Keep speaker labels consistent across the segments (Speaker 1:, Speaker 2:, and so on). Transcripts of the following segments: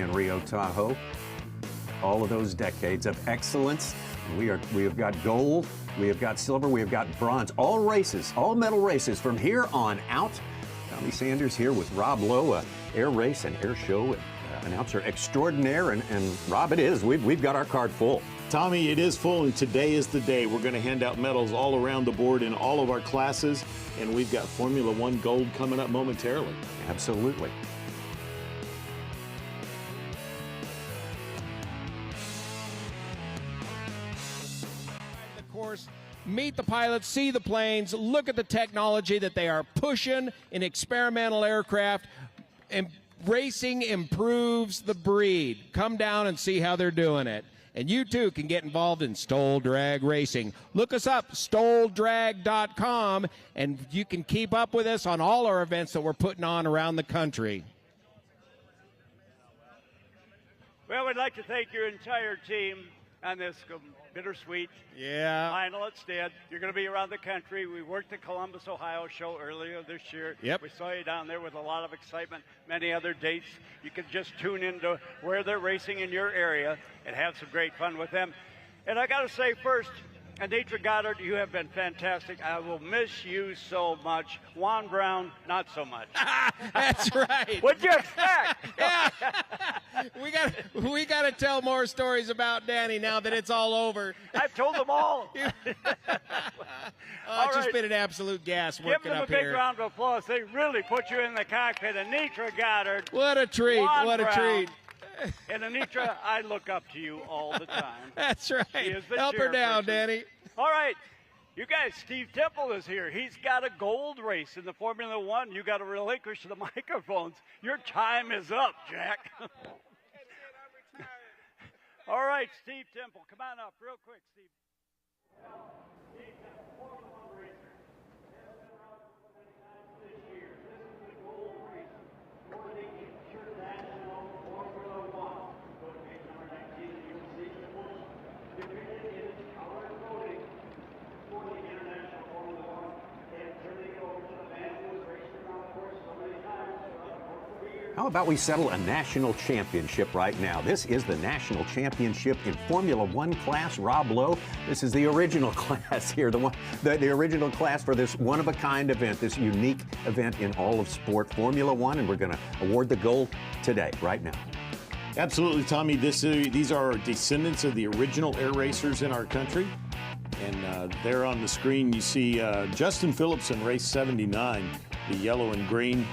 Speaker 1: in Rio Tahoe. All of those decades of excellence. We have got gold, we have got silver, we have got bronze. All races, all medal races from here on out. Tommy Sanders here with Rob Lowe, air race and air show announcer extraordinaire. And Rob, it is. We've got our card full.
Speaker 2: Tommy, it is full, and today is the day. We're going to hand out medals all around the board in all of our classes, and we've got Formula One gold coming up momentarily.
Speaker 1: Absolutely.
Speaker 3: The course, meet the pilots, see the planes, look at the technology that they are pushing in experimental aircraft, and racing improves the breed. Come down and see how they're doing it. And you too can get involved in Stoll Drag Racing. Look us up, stolldrag.com, and you can keep up with us on all our events that we're putting on around the country.
Speaker 4: Well, we'd like to thank your entire team on this bittersweet final at Stead. You're going to be around the country. We worked the Columbus, Ohio show earlier this year.
Speaker 3: Yep.
Speaker 4: We saw you down there with a lot of excitement. Many other dates. You can just tune into where they're racing in your area and have some great fun with them. And I got to say first, Anitra Goddard, you have been fantastic. I will miss you so much. Juan Brown, not so much.
Speaker 3: That's right.
Speaker 4: What'd you expect?
Speaker 3: Yeah. we got to tell more stories about Danny now that it's all over.
Speaker 4: I've told them all.
Speaker 3: It's just been an absolute gas working up here.
Speaker 4: Give them a big round of applause. They really put you in the cockpit. Anitra Goddard.
Speaker 3: What a treat.
Speaker 4: Juan
Speaker 3: What a
Speaker 4: Brown.
Speaker 3: treat.
Speaker 4: And Anitra, I look up to you all the time.
Speaker 3: That's right.
Speaker 4: She is the
Speaker 3: Help her down,
Speaker 4: chairperson.
Speaker 3: Danny.
Speaker 4: All right. You guys, Steve Temple is here. He's got a gold race in the Formula One. You got to relinquish the microphones. Your time is up, Jack. All right, Steve Temple, come on up real quick, Steve. Steve Temple, Formula One racer. This year, this is the gold race for the International Formula One. Go to page number 19 and you'll see the most depicted in color coding for the International Formula One. And turning it over to the man who has raced around the course so many times throughout the course of the year.
Speaker 1: How about we settle a national championship right now? This is the national championship in Formula One class. Rob Lowe, this is the original class here, the original class for this one-of-a-kind event, this unique event in all of sport, Formula One, and we're going to award the gold today, right now.
Speaker 2: Absolutely, Tommy. These are descendants of the original air racers in our country. And there on the screen, you see Justin Phillips in race 79, the yellow and green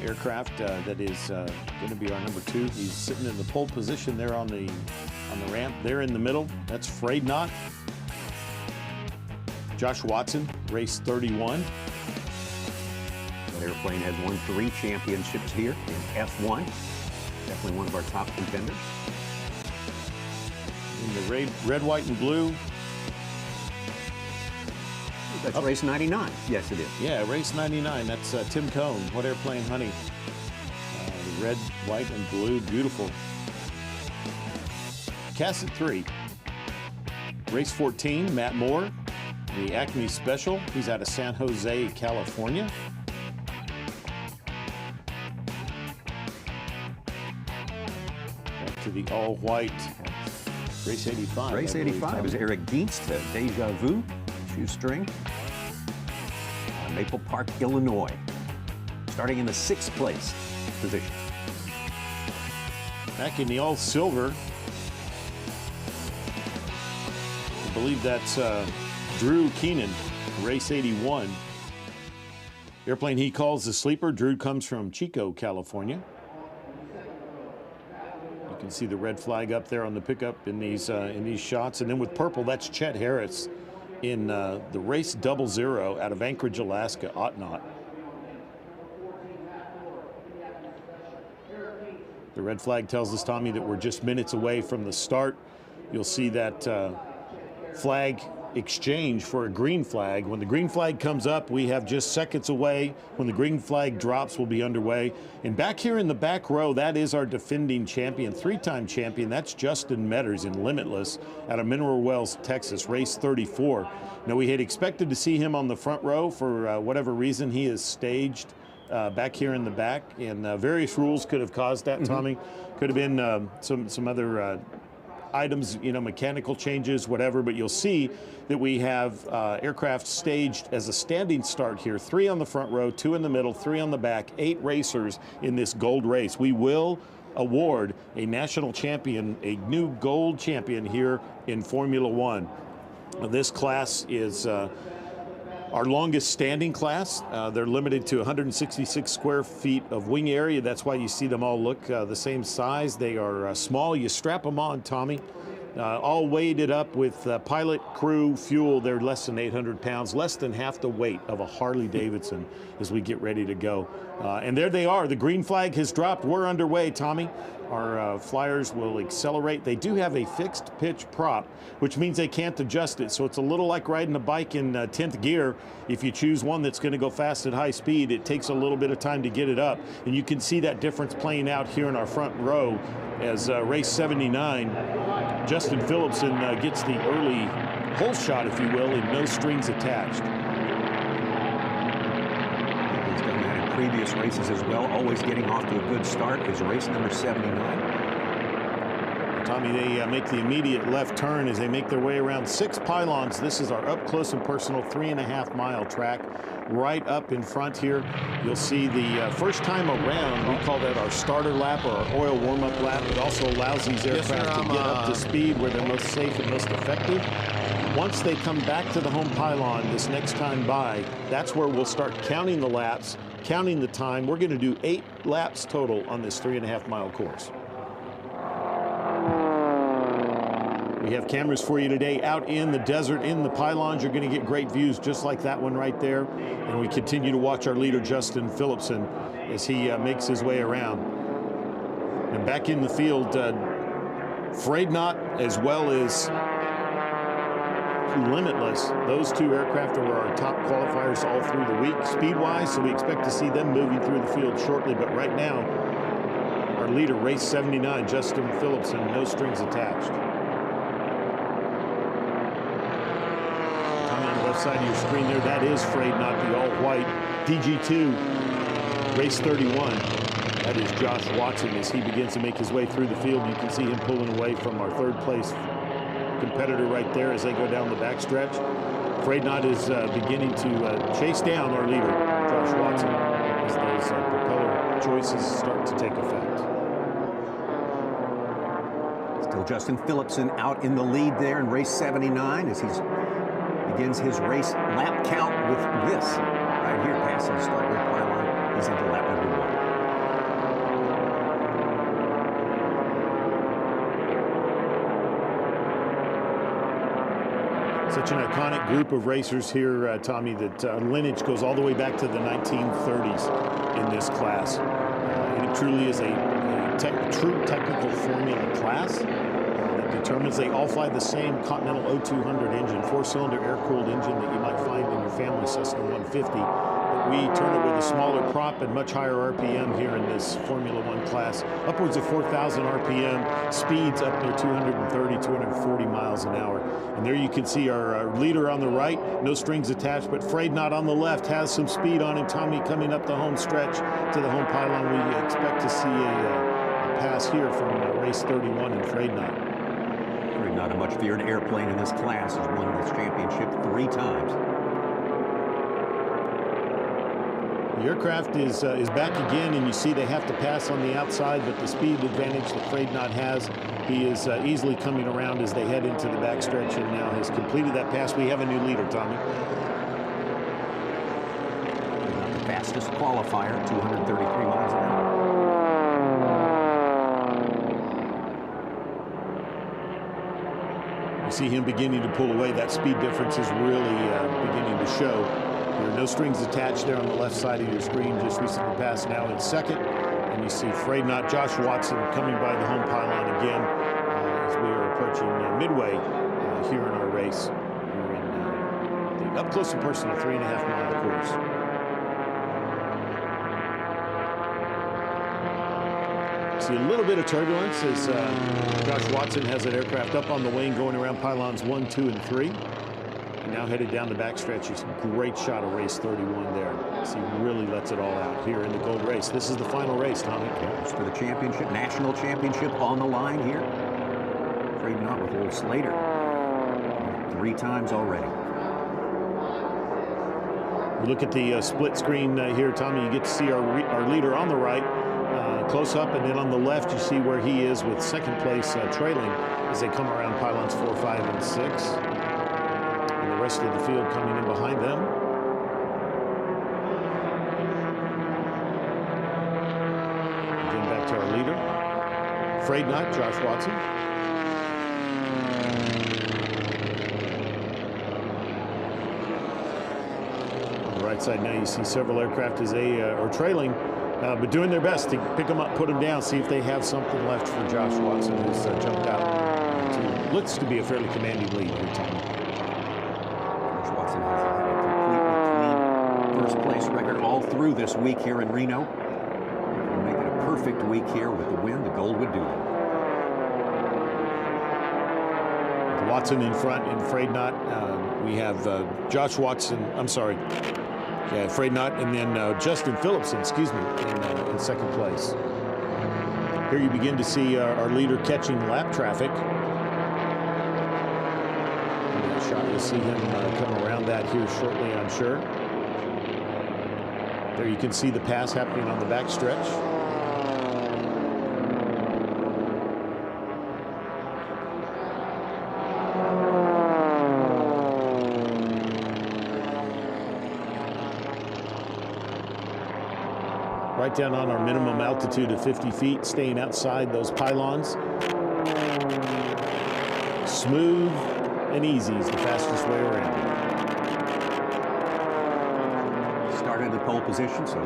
Speaker 2: aircraft that is going to be our number 2. He's sitting in the pole position there on the ramp there in the middle. That's Frayed Knot. Josh Watson, race 31.
Speaker 1: That airplane has won 3 championships here in F1. Definitely one of our top contenders.
Speaker 2: In the red, white, and blue.
Speaker 1: That's race 99. Yes, it is.
Speaker 2: Yeah, race 99. That's Tim Cohn. What airplane, honey? The red, white, and blue. Beautiful. Cassett 3. Race 14, Matt Moore. The Acme Special. He's out of San Jose, California. Back to the all-white race 85.
Speaker 1: Race 85 is Eric Dienst, Deja Vu, shoestring. Maple Park, Illinois, starting in the 6th place position.
Speaker 2: Back in the all-silver. I believe that's Drew Keenan, race 81. Airplane he calls the Sleeper. Drew comes from Chico, California. You can see the red flag up there on the pickup in these shots. And then with purple, that's Chet Harris in the race 00 out of Anchorage, Alaska, Otnot. The red flag tells us, Tommy, that we're just minutes away from the start. You'll see that flag exchange for a green flag. When the green flag comes up, we have just seconds away. When the green flag drops, we'll be underway. And back here in the back row, that is our defending champion, 3-time champion. That's Justin Metters in Limitless out of Mineral Wells, Texas, race 34. Now, we had expected to see him on the front row. For whatever reason, he is staged back here in the back, and various rules could have caused that, Tommy. Could have been some other items, you know, mechanical changes, whatever, but you'll see that we have aircraft staged as a standing start here. 3 on the front row, 2 in the middle, 3 on the back, 8 racers in this gold race. We will award a national champion, a new gold champion here in Formula One. This class is our longest standing class. They're limited to 166 square feet of wing area. That's why you see them all look the same size. They are small. You strap them on, Tommy. All weighted up with pilot, crew, fuel. They're less than 800 pounds, less than half the weight of a Harley Davidson as we get ready to go. And there they are. The green flag has dropped. We're underway, Tommy. Our flyers will accelerate. They do have a fixed pitch prop, which means they can't adjust it. So it's a little like riding a bike in 10th gear. If you choose one that's going to go fast at high speed, it takes a little bit of time to get it up. And you can see that difference playing out here in our front row as race 79. Justin Phillipson gets the early hole shot, if you will, and no strings attached.
Speaker 1: He's done that in previous races as well, always getting off to a good start is race number 79.
Speaker 2: Tommy, they make the immediate left turn as they make their way around 6 pylons. This is our up close and personal 3.5-mile track right up in front here. You'll see the first time around, we call that our starter lap or our oil warm-up lap. It also allows these aircraft to get up to speed where they're most safe and most effective. Once they come back to the home pylon this next time by, that's where we'll start counting the laps, counting the time. We're going to do 8 laps total on this 3.5-mile course. We have cameras for you today out in the desert, in the pylons. You're going to get great views just like that one right there. And we continue to watch our leader, Justin Phillipson, as he makes his way around. And back in the field, Freydnot as well as Limitless. Those 2 aircraft are our top qualifiers all through the week, speed-wise, so we expect to see them moving through the field shortly. But right now, our leader, race 79, Justin Phillipson, no strings attached. Left side of your screen there, that is Freydnot, the all-white DG2 race 31. That is Josh Watson as he begins to make his way through the field. You can see him pulling away from our 3rd place competitor right there as they go down the backstretch. Freydnot is beginning to chase down our leader, Josh Watson, as those propeller choices start to take effect.
Speaker 1: Still Justin Phillipson out in the lead there in race 79 as he's begins his race lap count with this right here, passing the starting pylon. He's into lap number 1.
Speaker 2: Such an iconic group of racers here, Tommy, that lineage goes all the way back to the 1930s in this class. It truly is a true technical formula class. Determines they all fly the same Continental 0200 engine, 4-cylinder air-cooled engine that you might find in your family Cessna 150. But we turn it with a smaller prop and much higher RPM here in this Formula One class. Upwards of 4,000 RPM, speeds up near 230, 240 miles an hour. And there you can see our leader on the right, no strings attached, but Freydnot on the left has some speed on him. Tommy coming up the home stretch to the home pylon. We expect to see a pass here from race 31 in Freydnot.
Speaker 1: Not a much feared airplane in this class, has won this championship 3 times.
Speaker 2: The aircraft is back again, and you see they have to pass on the outside, but the speed advantage that Freydnot has, he is easily coming around as they head into the backstretch and now has completed that pass. We have a new leader, Tommy.
Speaker 1: Not the fastest qualifier, 233 miles an hour.
Speaker 2: You see him beginning to pull away. That speed difference is really beginning to show. There are no strings attached there on the left side of your screen. Just recently passed now in 2nd. And you see Freydnot, Josh Watson coming by the home pylon again as we are approaching midway here in our race. Here in the up close and personal 3.5-mile course. See a little bit of turbulence as Josh Watson has that aircraft up on the wing going around pylons 1, 2, and 3. Now headed down the backstretch. It's a great shot of race 31 there. So he really lets it all out here in the gold race. This is the final race, Tommy.
Speaker 1: It's for the championship, national championship on the line here. Afraid not with old Slater. 3 times already.
Speaker 2: We look at the split screen here, Tommy. You get to see our leader on the right, close up, and then on the left you see where he is with second place trailing as they come around pylons 4, 5, and 6. And the rest of the field coming in behind them. Again, back to our leader. Afraid Not, Josh Watson. Right side now you see several aircraft as they are trailing, but doing their best to pick them up, put them down, see if they have something left for Josh Watson, who's jumped out to looks to be a fairly commanding lead here, Tommy.
Speaker 1: Josh Watson has had a completely clean first place record all through this week here in Reno. We'll make it a perfect week here with the win. The gold would do it.
Speaker 2: Watson in front and Afraid Not. We have Josh Watson, yeah, Afraid Not, and then Justin Phillipson, excuse me, in second place. Here you begin to see our leader catching lap traffic. In that shot, you'll see him come around that here shortly, I'm sure. There you can see the pass happening on the back stretch. Right down on our minimum altitude of 50 feet, staying outside those pylons. Smooth and easy is the fastest way around.
Speaker 1: Started at pole position, so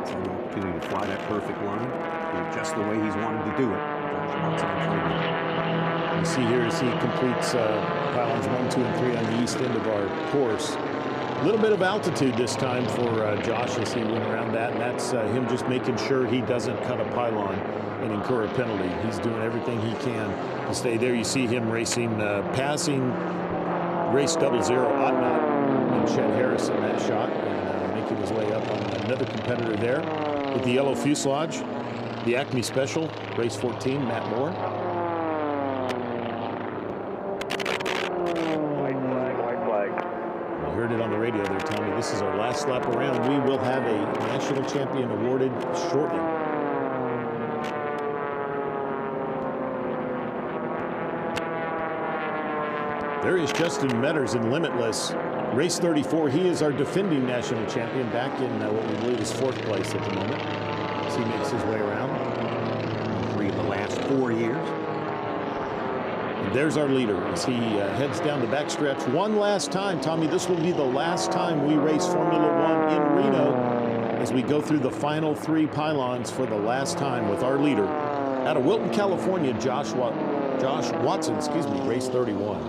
Speaker 1: it's an opportunity to fly that perfect line, do it just the way he's wanted to do it. Josh Watson and Afraid Not.
Speaker 2: You see here as he completes pylons 1, 2, and 3 on the east end of our course. A little bit of altitude this time for Josh as he went around that, and that's him just making sure he doesn't cut a pylon and incur a penalty. He's doing everything he can to stay there. You see him racing, passing race 00 Otnot and Chet Harris in that shot, and making his way up on another competitor there with the yellow fuselage, the Acme Special, race 14, Matt Moore. Heard it on the radio there, Tommy. This is our last lap around. We will have a national champion awarded shortly. There is Justin Metters in Limitless. Race 34, he is our defending national champion, back in what we believe is 4th place at the moment, as he makes his way around.
Speaker 1: 3 of the last 4 years.
Speaker 2: There's our leader as he heads down the backstretch one last time. Tommy, this will be the last time we race Formula One in Reno as we go through the final 3 pylons for the last time with our leader out of Wilton, California, Josh Watson, excuse me, race 31.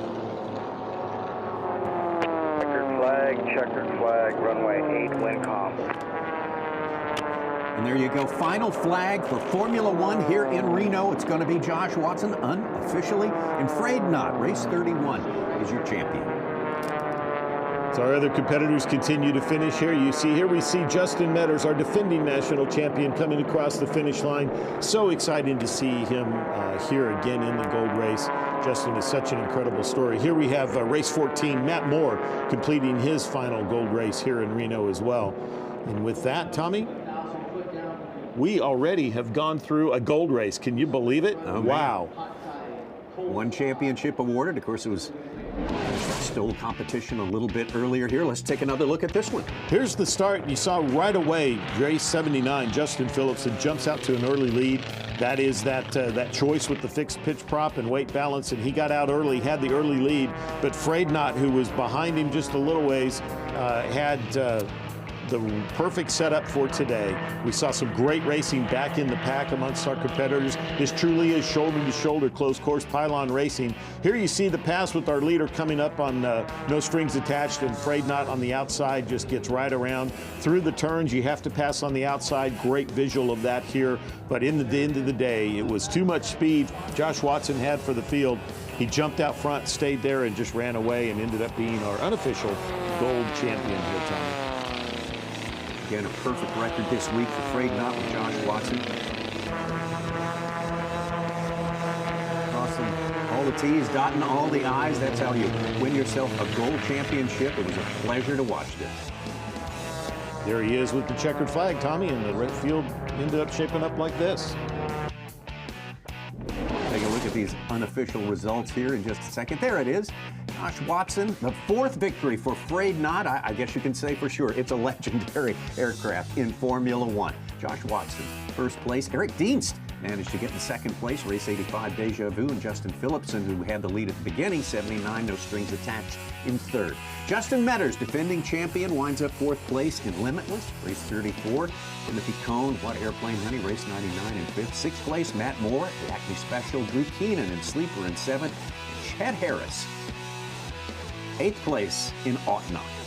Speaker 5: Checkered flag, runway 8, wind calm.
Speaker 1: And there you go, final flag for Formula One here in Reno. It's going to be Josh Watson unofficially, and Afraid Not, race 31, is your champion.
Speaker 2: So our other competitors continue to finish here. You see here, we see Justin Metters, our defending national champion, coming across the finish line. So exciting to see him here again in the gold race. Justin is such an incredible story. Here we have race 14, Matt Moore, completing his final gold race here in Reno as well. And with that, Tommy, we already have gone through a gold race. Can you believe it?
Speaker 1: Oh,
Speaker 2: wow.
Speaker 1: One championship awarded. Of course, it was still competition a little bit earlier here. Let's take another look at this one.
Speaker 2: Here's the start. You saw right away, race 79, Justin Phillipson jumps out to an early lead. That is that choice with the fixed pitch prop and weight balance, and he got out early, had the early lead. But Afraid Not, who was behind him just a little ways, had the perfect setup for today. We saw some great racing back in the pack amongst our competitors. This truly is shoulder-to-shoulder close course pylon racing. Here you see the pass with our leader coming up on no strings attached, and Afraid Not on the outside just gets right around. Through the turns, you have to pass on the outside. Great visual of that here. But in the end of the day, it was too much speed Josh Watson had for the field. He jumped out front, stayed there, and just ran away and ended up being our unofficial gold champion here, Tommy.
Speaker 1: Again, a perfect record this week for Afraid Not with Josh Watson. Crossing all the T's, dotting all the I's. That's how you win yourself a gold championship. It was a pleasure to watch this.
Speaker 2: There he is with the checkered flag, Tommy, and the red field ended up shaping up like this.
Speaker 1: Take a look at these unofficial results here in just a second. There it is. Josh Watson, the fourth victory for Afraid Not. I guess you can say for sure it's a legendary aircraft in Formula One. Josh Watson, first place. Eric Dienst managed to get in second place. Race 85 Deja Vu, and Justin Phillipson, who had the lead at the beginning, 79, no strings attached, in third. Justin Metters, defending champion, winds up fourth place in Limitless, race 34. Timothy Cohn, What Airplane Honey, race 99 in fifth. Sixth place, Matt Moore, the Acme Special. Drew Keenan in Sleeper in seventh. Chet Harris, eighth place in Ought Not.